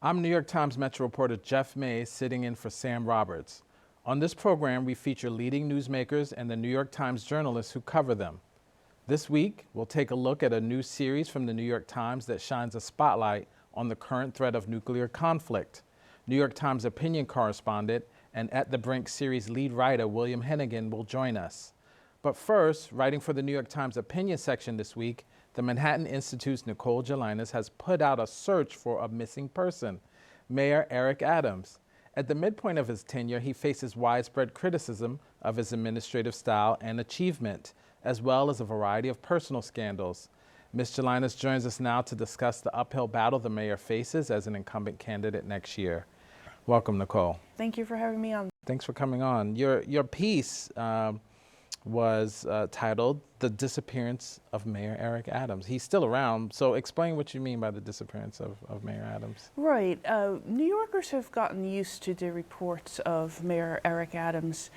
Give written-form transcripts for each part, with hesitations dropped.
I'm New York Times Metro reporter Jeff May, sitting in for Sam Roberts. On this program, we feature leading newsmakers and the New York Times journalists who cover them. This week, we'll take a look at a new series from the New York Times that shines a spotlight on the current threat of nuclear conflict. New York Times Opinion correspondent and At the Brink series lead writer William Hennigan will join us. But first, writing for the New York Times Opinion section this week, the Manhattan Institute's Nicole Gelinas has put out a search for a missing person, Mayor Eric Adams. At the midpoint of his tenure, he faces widespread criticism of his administrative style and achievement, as well as a variety of personal scandals. Ms. Gelinas joins us now to discuss the uphill battle the mayor faces as an incumbent candidate next year. Welcome, Nicole. Thank you for having me on. Thanks for coming on. Your piece was titled "The Disappearance of Mayor Eric Adams." He's still around, so explain what you mean by the disappearance of Mayor Adams. Right. New Yorkers have gotten used to the reports of Mayor Eric Adams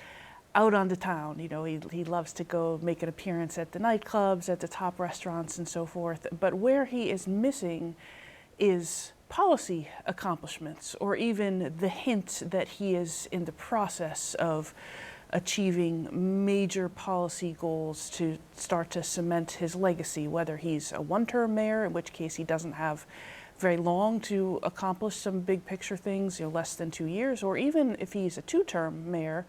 out on the town. You know, he loves to go make an appearance at the nightclubs, at the top restaurants, and so forth. But where he is missing is policy accomplishments, or even the hint that he is in the process of achieving major policy goals to start to cement his legacy, whether he's a one-term mayor, in which case he doesn't have very long to accomplish some big picture things, less than 2 years, or even if he's a two-term mayor.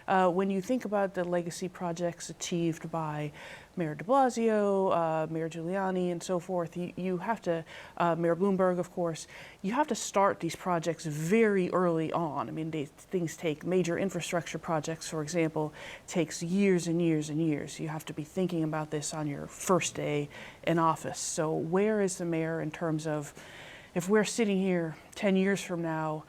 When you think about the legacy projects achieved by Mayor de Blasio, Mayor Giuliani, and so forth, you have to, Mayor Bloomberg, of course, you have to start these projects very early on. I mean, things take major infrastructure projects, for example, takes years and years and years. You have to be thinking about this on your first day in office. So where is the mayor in terms of, if we're sitting here 10 years from now,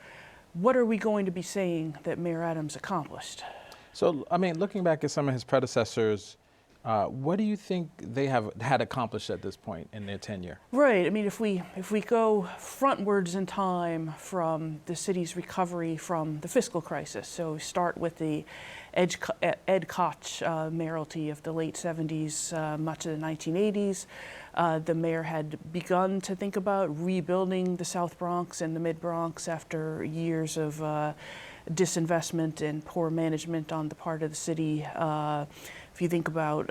what are we going to be saying that Mayor Adams accomplished? So, I mean, looking back at some of his predecessors, what do you think they have had accomplished at this point in their tenure? Right. I mean, if we go frontwards in time from the city's recovery from the fiscal crisis, so we start with the Ed Koch mayoralty of the late 70s, much of the 1980s. The mayor had begun to think about rebuilding the South Bronx and the Mid-Bronx after years of disinvestment and poor management on the part of the city. If you think about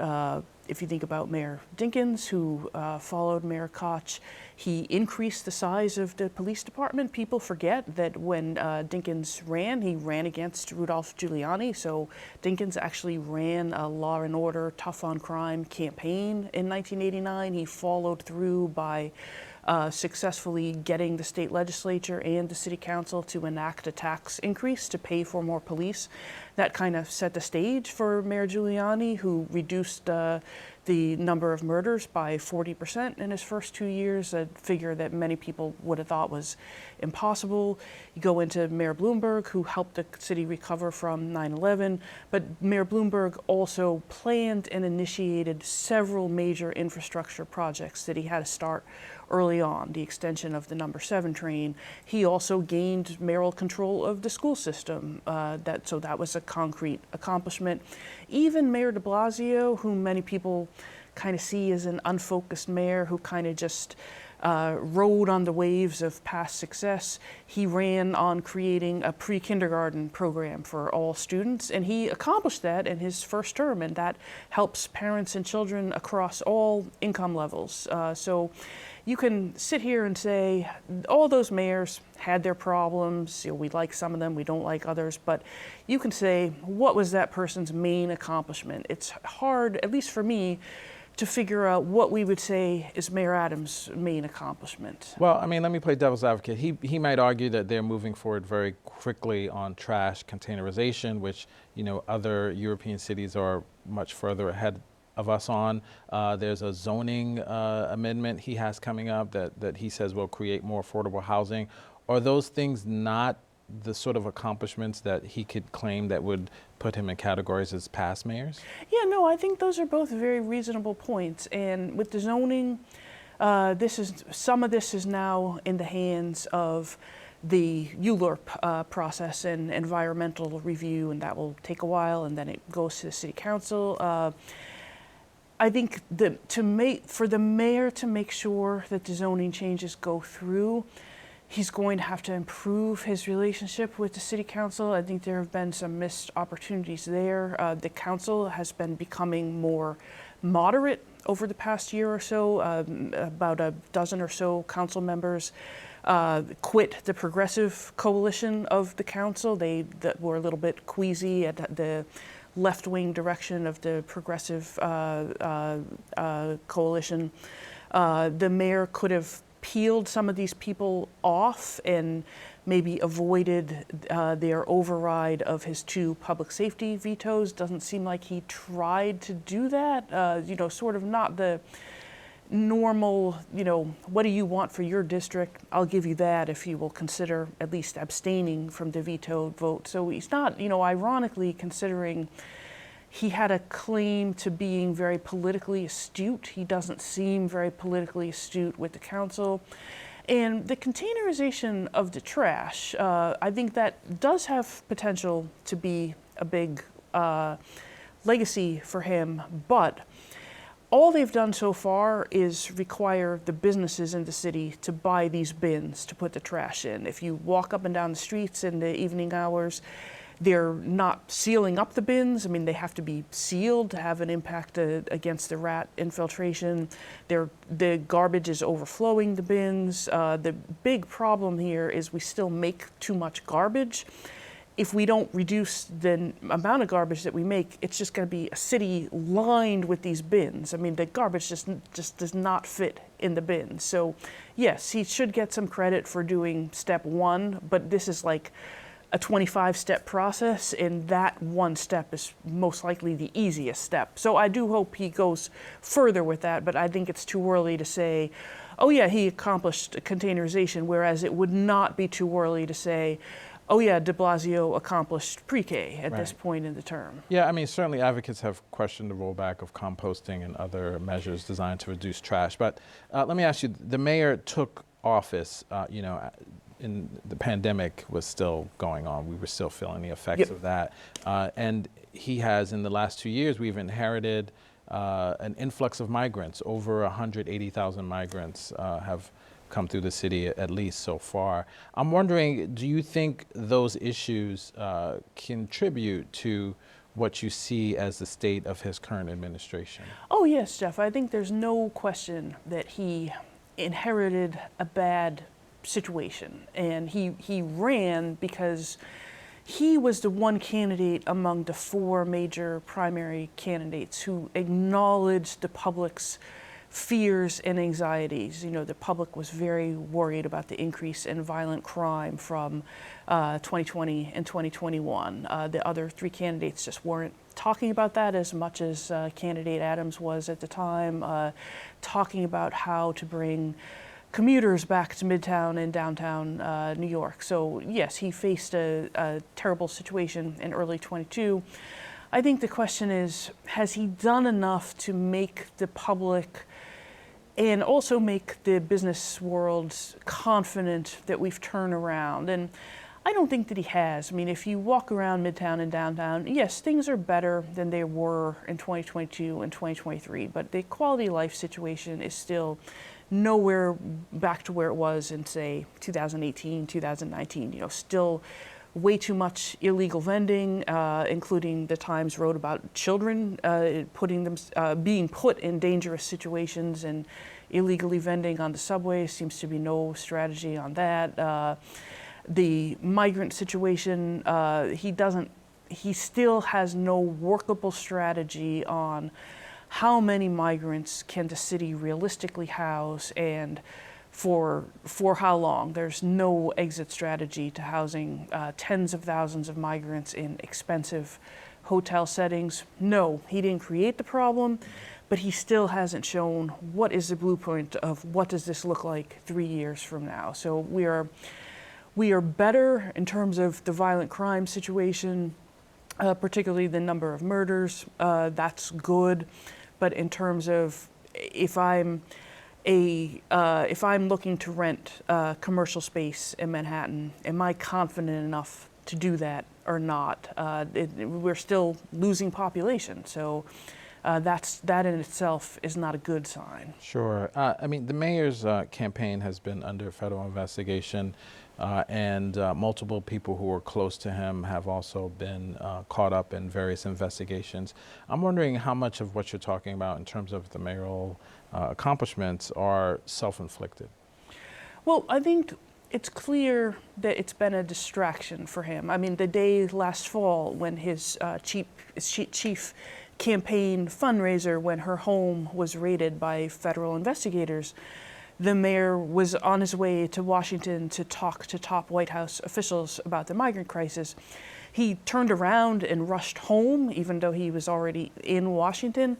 Mayor Dinkins, who followed Mayor Koch, he increased the size of the police department. People forget that when Dinkins ran, he ran against Rudolph Giuliani. So Dinkins actually ran a law and order, tough on crime campaign in 1989. He followed through by successfully getting the state legislature and the city council to enact a tax increase to pay for more police. That kind of set the stage for Mayor Giuliani, who reduced the number of murders by 40% in his first 2 years, a figure that many people would have thought was impossible. You go into Mayor Bloomberg, who helped the city recover from 9/11, but Mayor Bloomberg also planned and initiated several major infrastructure projects that he had to start early on. The extension of the number 7 train. He also gained mayoral control of the school system. So that was a concrete accomplishment. Even Mayor de Blasio, whom many people kind of see as an unfocused mayor who kind of just rode on the waves of past success, he ran on creating a pre-kindergarten program for all students, and he accomplished that in his first term, and that helps parents and children across all income levels. So you can sit here and say all those mayors had their problems. We like some of them, we don't like others, but you can say, what was that person's main accomplishment? It's hard, at least for me, to figure out what we would say is Mayor Adams' main accomplishment. Well, I mean, let me play devil's advocate. He might argue that they're moving forward very quickly on trash containerization, which, other European cities are much further ahead of us on. There's a zoning amendment he has coming up that he says will create more affordable housing. Are those things not the sort of accomplishments that he could claim that would put him in categories as past mayors? Yeah, no, I think those are both very reasonable points. And with the zoning, some of this is now in the hands of the ULURP process and environmental review, and that will take a while, and then it goes to the city council. I think for the mayor to make sure that the zoning changes go through, He's going to have to improve his relationship with the city council. I think there have been some missed opportunities there. The council has been becoming more moderate over the past year or so. About a dozen or so council members quit the progressive coalition of the council. They were a little bit queasy at the left-wing direction of the progressive coalition. The mayor could have peeled some of these people off and maybe avoided their override of his 2 public safety vetoes. Doesn't seem like he tried to do that. You know, sort of not the normal, you know, what do you want for your district? I'll give you that if you will consider at least abstaining from the vetoed vote. So he's not, you know, ironically, considering he had a claim to being very politically astute. He doesn't seem very politically astute with the council. And the containerization of the trash, I think that does have potential to be a big legacy for him, but all they've done so far is require the businesses in the city to buy these bins to put the trash in. If you walk up and down the streets in the evening hours, they're not sealing up the bins. I mean, they have to be sealed to have an impact against the rat infiltration. The garbage is overflowing the bins. The big problem here is we still make too much garbage. If we don't reduce the amount of garbage that we make, it's just going to be a city lined with these bins. I mean, the garbage just does not fit in the bins. So, yes, he should get some credit for doing step 1, but this is like a 25-step process, and that one step is most likely the easiest step. So I do hope he goes further with that, but I think it's too early to say, oh yeah, he accomplished containerization, whereas it would not be too early to say, oh yeah, de Blasio accomplished pre-K at this point in the term. Yeah, I mean, certainly advocates have questioned the rollback of composting and other measures designed to reduce trash. But let me ask you, the mayor took office, you know, in the pandemic was still going on. We were still feeling the effects of that. And he has, in the last 2 years, we've inherited an influx of migrants. Over 180,000 migrants have come through the city, at least so far. I'm wondering, do you think those issues contribute to what you see as the state of his current administration? Oh yes, Jeff. I think there's no question that he inherited a bad situation, and he ran because he was the one candidate among the 4 major primary candidates who acknowledged the public's fears and anxieties. You know, the public was very worried about the increase in violent crime from 2020 and 2021. The other 3 candidates just weren't talking about that as much as candidate Adams was at the time, talking about how to bring commuters back to Midtown and downtown New York. So yes, he faced a terrible situation in early 22. I think the question is, has he done enough to make the public and also make the business world confident that we've turned around? And I don't think that he has. I mean, if you walk around Midtown and downtown, yes, things are better than they were in 2022 and 2023, but the quality of life situation is still nowhere back to where it was in, say, 2018, 2019. You know, still way too much illegal vending, including the Times wrote about children being put in dangerous situations and illegally vending on the subway. Seems to be no strategy on that. The migrant situation, he still has no workable strategy on how many migrants can the city realistically house and for how long. There's no exit strategy to housing tens of thousands of migrants in expensive hotel settings. No, he didn't create the problem, but he still hasn't shown what is the blueprint of what does this look like 3 years from now. So we are better in terms of the violent crime situation, particularly the number of murders. That's good. But in terms of if I'm looking to rent commercial space in Manhattan, am I confident enough to do that or not? We're still losing population. So that in itself is not a good sign. Sure. I mean, the mayor's campaign has been under federal investigation, and multiple people who were close to him have also been caught up in various investigations. I'm wondering how much of what you're talking about in terms of the mayoral accomplishments are self-inflicted. Well, I think it's clear that it's been a distraction for him. I mean, the day last fall when his chief campaign fundraiser, when her home was raided by federal investigators, the mayor was on his way to Washington to talk to top White House officials about the migrant crisis. He turned around and rushed home, even though he was already in Washington.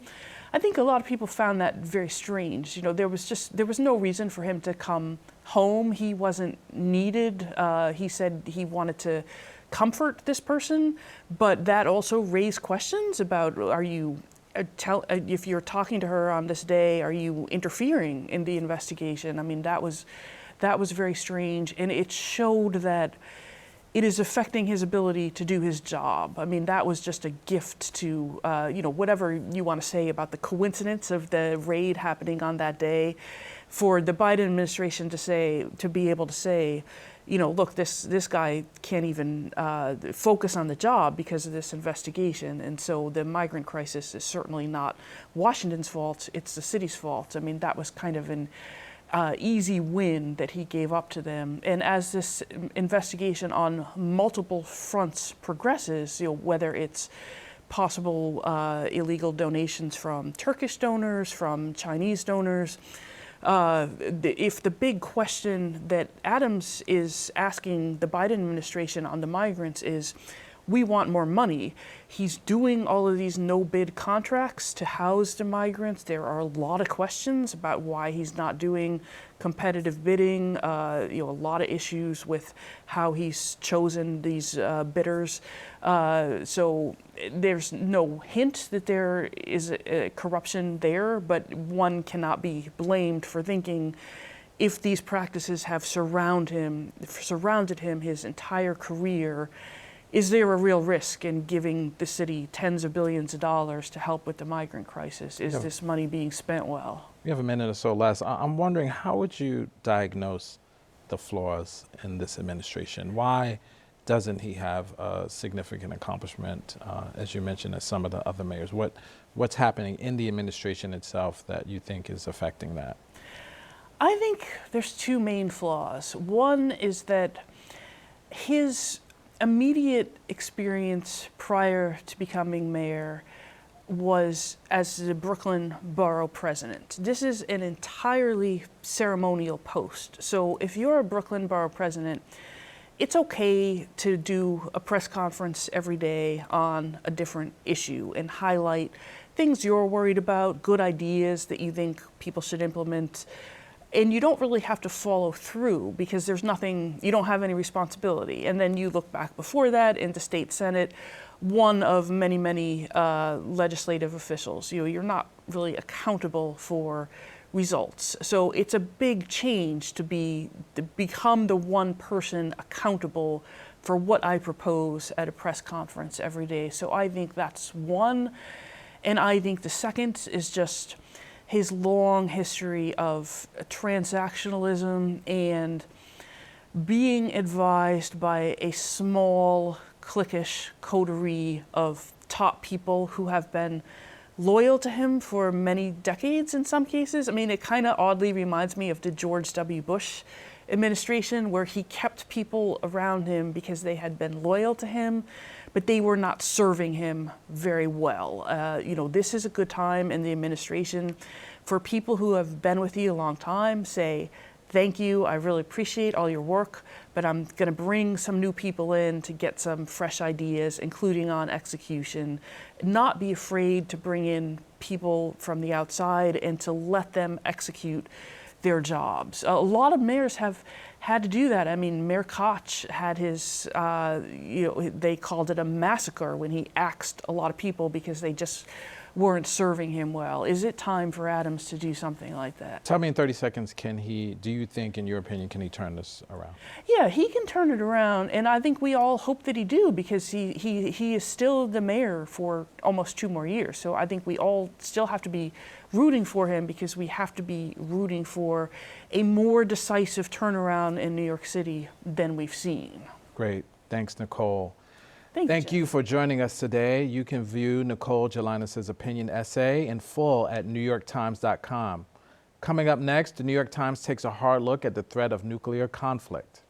I think a lot of people found that very strange. You know, there was no reason for him to come home. He wasn't needed. He said he wanted to comfort this person, but that also raised questions about, are you if you're talking to her on this day, are you interfering in the investigation? I mean, that was very strange, and it showed that it is affecting his ability to do his job. I mean, that was just a gift to, whatever you want to say about the coincidence of the raid happening on that day, for the Biden administration to be able to say, look, this guy can't even focus on the job because of this investigation. And so the migrant crisis is certainly not Washington's fault, it's the city's fault. I mean, that was kind of an easy win that he gave up to them. And as this investigation on multiple fronts progresses, whether it's possible illegal donations from Turkish donors, from Chinese donors, if the big question that Adams is asking the Biden administration on the migrants is, we want more money. He's doing all of these no-bid contracts to house the migrants. There are a lot of questions about why he's not doing competitive bidding. A lot of issues with how he's chosen these bidders. So there's no hint that there is a corruption there, but one cannot be blamed for thinking, if these practices have surrounded him his entire career, is there a real risk in giving the city tens of billions of dollars to help with the migrant crisis? Is this money being spent well? We have a minute or so left. I'm wondering, how would you diagnose the flaws in this administration? Why doesn't he have a significant accomplishment, as you mentioned, as some of the other mayors? What's happening in the administration itself that you think is affecting that? I think there's two main flaws. One is that his immediate experience prior to becoming mayor was as the Brooklyn Borough President. This is an entirely ceremonial post. So if you're a Brooklyn Borough President, it's okay to do a press conference every day on a different issue and highlight things you're worried about, good ideas that you think people should implement. And you don't really have to follow through because there's nothing, you don't have any responsibility. And then you look back before that in the state Senate, one of many, many legislative officials. You're not really accountable for results. So it's a big change to become the one person accountable for what I propose at a press conference every day. So I think that's one. And I think the second is just his long history of transactionalism and being advised by a small, cliquish coterie of top people who have been loyal to him for many decades in some cases. I mean, it kind of oddly reminds me of the George W. Bush administration, where he kept people around him because they had been loyal to him, but they were not serving him very well. This is a good time in the administration for people who have been with you a long time, say, thank you, I really appreciate all your work, but I'm going to bring some new people in to get some fresh ideas, including on execution. Not be afraid to bring in people from the outside and to let them execute their jobs. A lot of mayors have had to do that. I mean, Mayor Koch had his, they called it a massacre when he axed a lot of people because they just weren't serving him well. Is it time for Adams to do something like that? Tell me in 30 seconds, do you think, in your opinion, can he turn this around? Yeah, he can turn it around, and I think we all hope that he do, because he is still the mayor for almost 2 more years. So I think we all still have to be rooting for him, because we have to be rooting for a more decisive turnaround in New York City than we've seen. Great. Thanks, Nicole. Thank you for joining us today. You can view Nicole Gelinas' opinion essay in full at newyorktimes.com. Coming up next, the New York Times takes a hard look at the threat of nuclear conflict.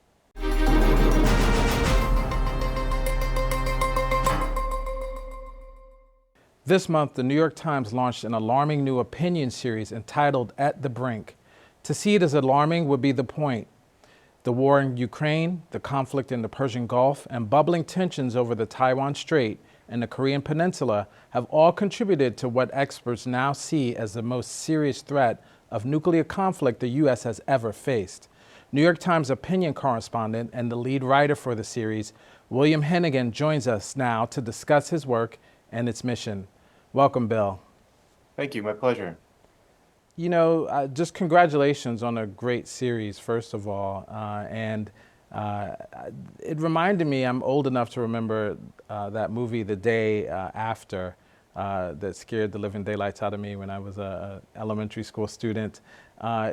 This month, the New York Times launched an alarming new opinion series entitled At the Brink. To see it as alarming would be the point. The war in Ukraine, the conflict in the Persian Gulf, and bubbling tensions over the Taiwan Strait and the Korean Peninsula have all contributed to what experts now see as the most serious threat of nuclear conflict the U.S. has ever faced. New York Times opinion correspondent and the lead writer for the series, William Hennigan, joins us now to discuss his work and its mission. Welcome, Bill. Thank you. My pleasure. You know, just congratulations on a great series, first of all. It reminded me, I'm old enough to remember that movie, The Day After, that scared the living daylights out of me when I was an elementary school student.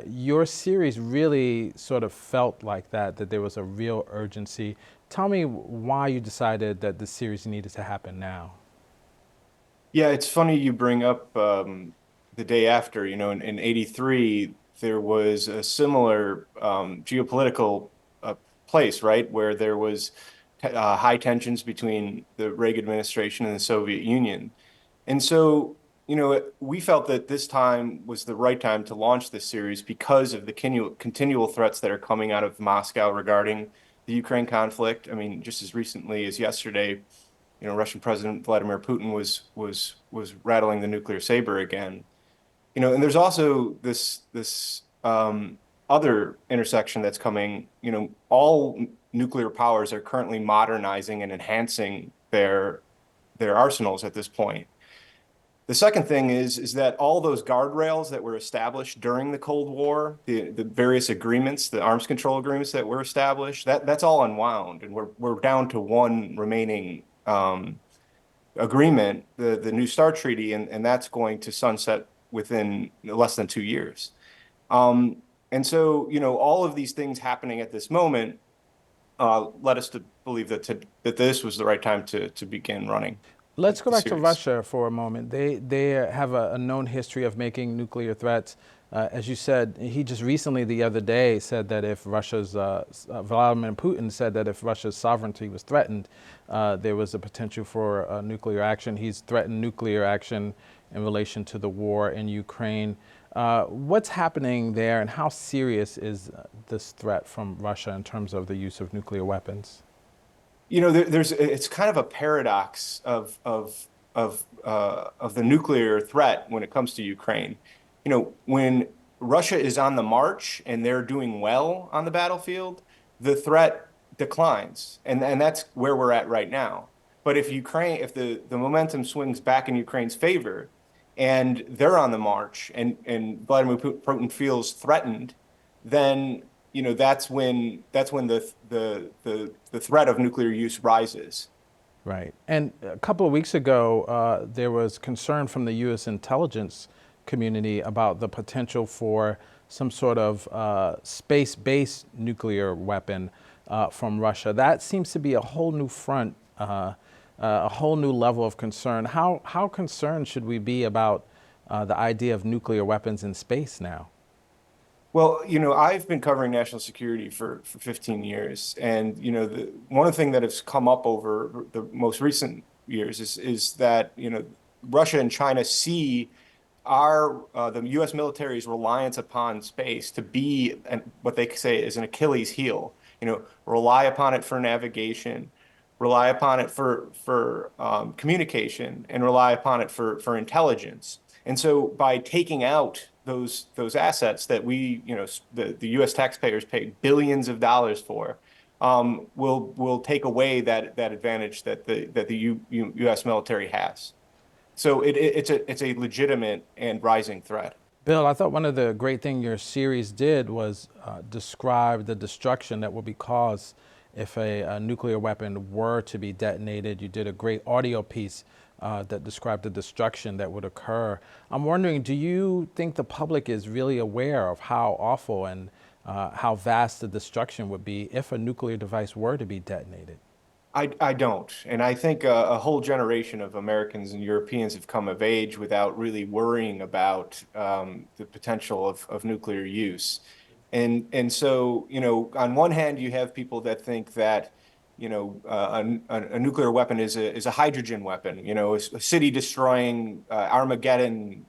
Your series really sort of felt like that there was a real urgency. Tell me why you decided that the series needed to happen now. Yeah, it's funny you bring up The Day After. You know, in '83, there was a similar geopolitical place, right, where there was high tensions between the Reagan administration and the Soviet Union. And so, you know, we felt that this time was the right time to launch this series because of the continual threats that are coming out of Moscow regarding the Ukraine conflict. I mean, just as recently as yesterday, you know, Russian President Vladimir Putin was rattling the nuclear saber again. You know, and there's also this other intersection that's coming. You know, all nuclear powers are currently modernizing and enhancing their arsenals at this point. The second thing is that all those guardrails that were established during the Cold War, the various agreements, the arms control agreements that were established, that's all unwound, and we're down to one remaining agreement, the New START Treaty, and that's going to sunset within less than 2 years. And so, you know, all of these things happening at this moment led us to believe that this was the right time to begin running. Let's go back to Russia for a moment. They have a known history of making nuclear threats. As you said, he just recently, the other day, said that if Vladimir Putin said that if Russia's sovereignty was threatened, there was a potential for nuclear action. He's threatened nuclear action in relation to the war in Ukraine. What's happening there, and how serious is this threat from Russia in terms of the use of nuclear weapons? You know, it's kind of a paradox of the nuclear threat when it comes to Ukraine. You know, when Russia is on the march and they're doing well on the battlefield, the threat declines, and that's where we're at right now. But if the momentum swings back in Ukraine's favor, and they're on the march, and Vladimir Putin feels threatened, then you know that's when the threat of nuclear use rises. Right. And a couple of weeks ago, there was concern from the U.S. intelligence community about the potential for some sort of space-based nuclear weapon from Russia. That seems to be a whole new front, a whole new level of concern. How concerned should we be about the idea of nuclear weapons in space now? Well, you know, I've been covering national security for 15 years, and you know, one thing that has come up over the most recent years is that you know Russia and China see the U.S. military's reliance upon space to be what they say is an Achilles heel. You know, rely upon it for navigation, rely upon it for communication, and rely upon it for intelligence. And so, by taking out those assets that we, you know, the U.S. taxpayers pay billions of dollars for, will take away that advantage that the U.S. military has. So it's a legitimate and rising threat. Bill, I thought one of the great things your series did was describe the destruction that would be caused if a nuclear weapon were to be detonated. You did a great audio piece that described the destruction that would occur. I'm wondering, do you think the public is really aware of how awful and how vast the destruction would be if a nuclear device were to be detonated? I don't. And I think a whole generation of Americans and Europeans have come of age without really worrying about the potential of nuclear use. And so, on one hand, you have people that think that, a nuclear weapon is a hydrogen weapon, a city destroying Armageddon,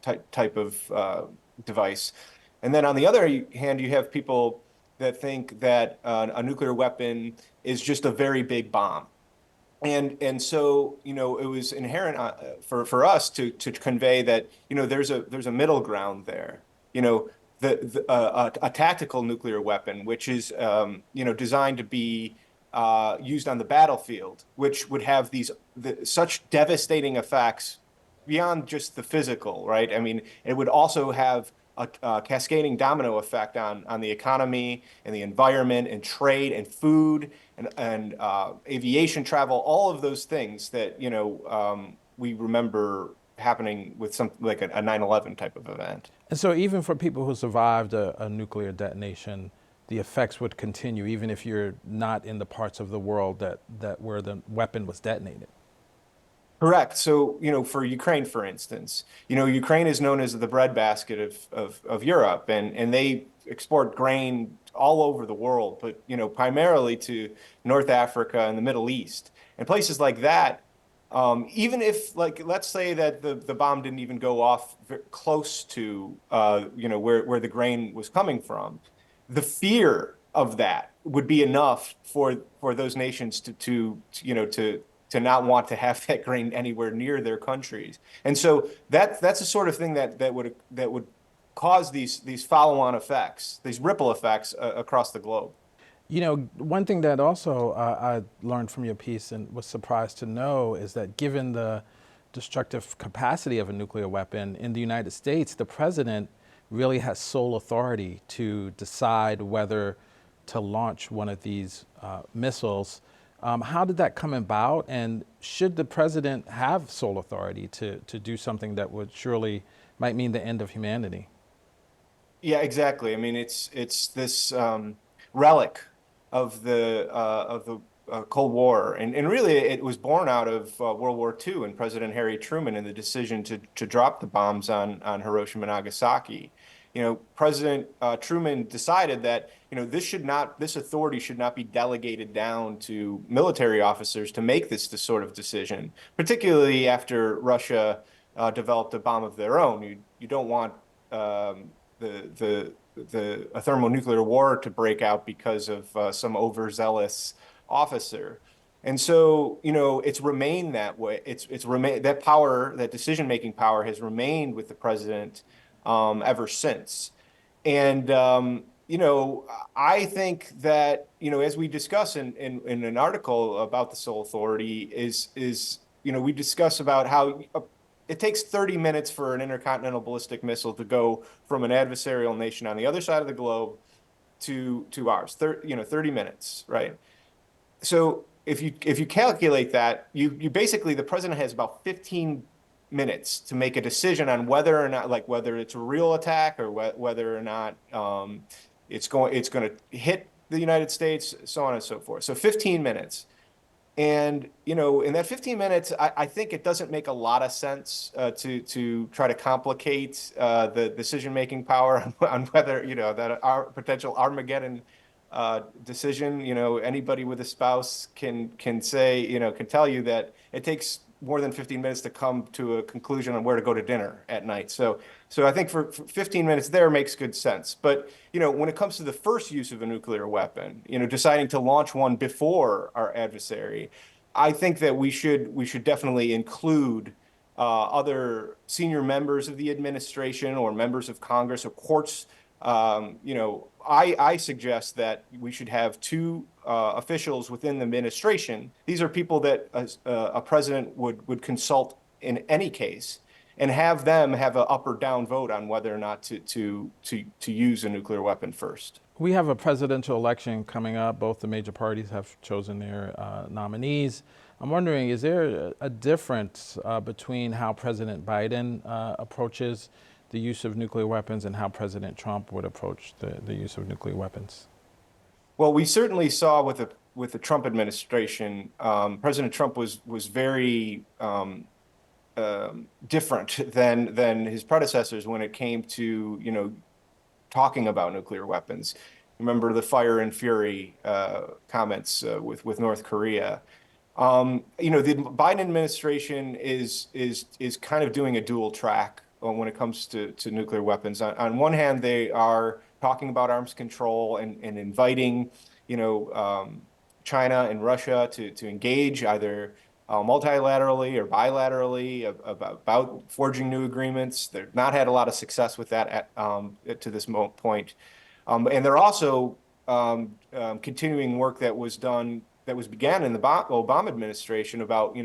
type of device. And then on the other hand, you have people that think that a nuclear weapon is just a very big bomb. And so, it was inherent for us to convey that, there's a middle ground there. A tactical nuclear weapon, which is, designed to be used on the battlefield, which would have such devastating effects beyond just the physical, right? I mean, it would also have a cascading domino effect on the economy and the environment and trade and food and aviation travel, all of those things that, we remember happening with something like a 9/11 type of event. And so even for people who survived a nuclear detonation, the effects would continue even if you're not in the parts of the world that where the weapon was detonated. Correct. So, for Ukraine, for instance, Ukraine is known as the breadbasket of Europe, and they export grain all over the world, but, primarily to North Africa and the Middle East. And places like that, even if, like, let's say that the bomb didn't even go off close to, where the grain was coming from, the fear of that would be enough for those nations to not want to have that grain anywhere near their countries. And so that's the sort of thing that would cause these follow-on effects, these ripple effects across the globe. One thing that also I learned from your piece and was surprised to know is that given the destructive capacity of a nuclear weapon in the United States, the president really has sole authority to decide whether to launch one of these missiles. How did that come about? And should the president have sole authority to do something that would surely might mean the end of humanity? Yeah, exactly. I mean, it's this relic of the Cold War, and really it was born out of World War II and President Harry Truman and the decision to drop the bombs on Hiroshima and Nagasaki. President Truman decided that this authority should not be delegated down to military officers to make this sort of decision, particularly after Russia developed a bomb of their own. You don't want a thermonuclear war to break out because of some overzealous officer. And so, it's remained that way. It's remained that power, that decision-making power has remained with the president ever since. And I think that, as we discuss in an article about the sole authority we discuss about how it takes 30 minutes for an intercontinental ballistic missile to go from an adversarial nation on the other side of the globe to ours. 30 minutes, right? So if you calculate that, you basically, the president has about 15 minutes to make a decision on whether or not, like, whether it's a real attack or whether or not it's going to hit the United States, so on and so forth. So 15 minutes. And, in that 15 minutes, I think it doesn't make a lot of sense to try to complicate the decision-making power on whether, that our potential Armageddon decision. Anybody with a spouse can say, can tell you that it takes more than 15 minutes to come to a conclusion on where to go to dinner at night. So I think for 15 minutes there makes good sense. But, when it comes to the first use of a nuclear weapon, deciding to launch one before our adversary, I think that we should definitely include other senior members of the administration or members of Congress or courts I suggest that we should have two officials within the administration. These are people that a president would consult in any case, and have them have an up or down vote on whether or not to use a nuclear weapon first. We have a presidential election coming up. Both the major parties have chosen their nominees. I'm wondering, is there a difference between how President Biden approaches the use of nuclear weapons and how President Trump would approach the use of nuclear weapons? Well, we certainly saw with the Trump administration, President Trump was very different than his predecessors when it came to talking about nuclear weapons. Remember the fire and fury comments with North Korea. The Biden administration is kind of doing a dual track when it comes to nuclear weapons. On one hand, they are talking about arms control and inviting, China and Russia to engage either multilaterally or bilaterally about forging new agreements. They've not had a lot of success with that to this point. And they're also continuing work that was began in the Obama administration about,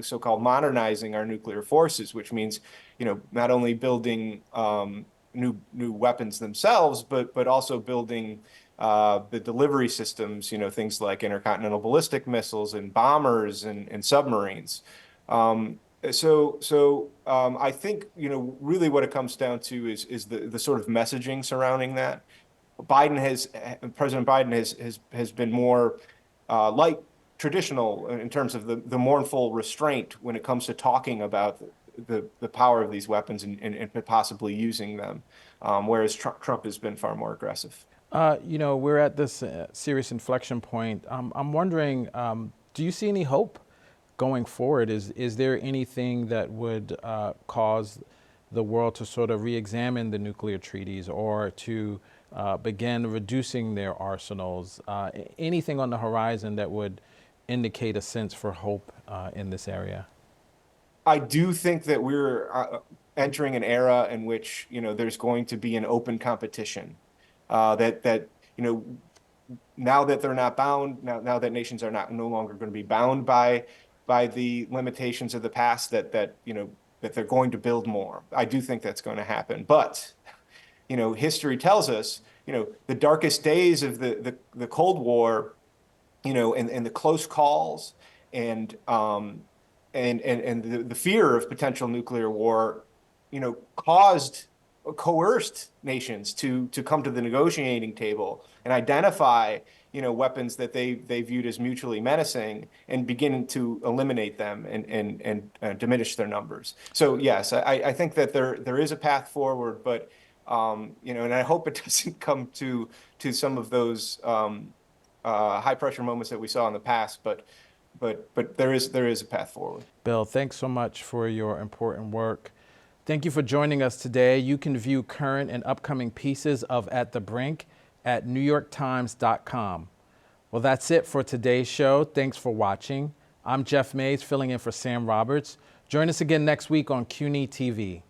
so-called modernizing our nuclear forces, which means, not only building new weapons themselves, but also building the delivery systems, things like intercontinental ballistic missiles and bombers and submarines. I think, really what it comes down to is the sort of messaging surrounding that. President Biden has been more like traditional in terms of the mournful restraint when it comes to talking about the power of these weapons and possibly using them, whereas Trump has been far more aggressive. We're at this serious inflection point. I'm wondering, do you see any hope going forward? Is there anything that would cause the world to sort of re-examine the nuclear treaties or to begin reducing their arsenals? Anything on the horizon that would indicate a sense for hope in this area? I do think that we're entering an era in which, there's going to be an open competition. That now that they're not bound, now that nations are no longer going to be bound by the limitations of the past, that they're going to build more. I do think that's going to happen. But, history tells us, the darkest days of the Cold War, and the close calls and the fear of potential nuclear war, coerced nations to come to the negotiating table and identify, weapons that they viewed as mutually menacing and begin to eliminate them and diminish their numbers. So yes, I think that there is a path forward, but and I hope it doesn't come to some of those high pressure moments that we saw in the past, but there is a path forward. Bill, thanks so much for your important work. Thank you for joining us today. You can view current and upcoming pieces of At the Brink at newyorktimes.com. Well, that's it for today's show. Thanks for watching. I'm Jeff Mays, filling in for Sam Roberts. Join us again next week on CUNY TV.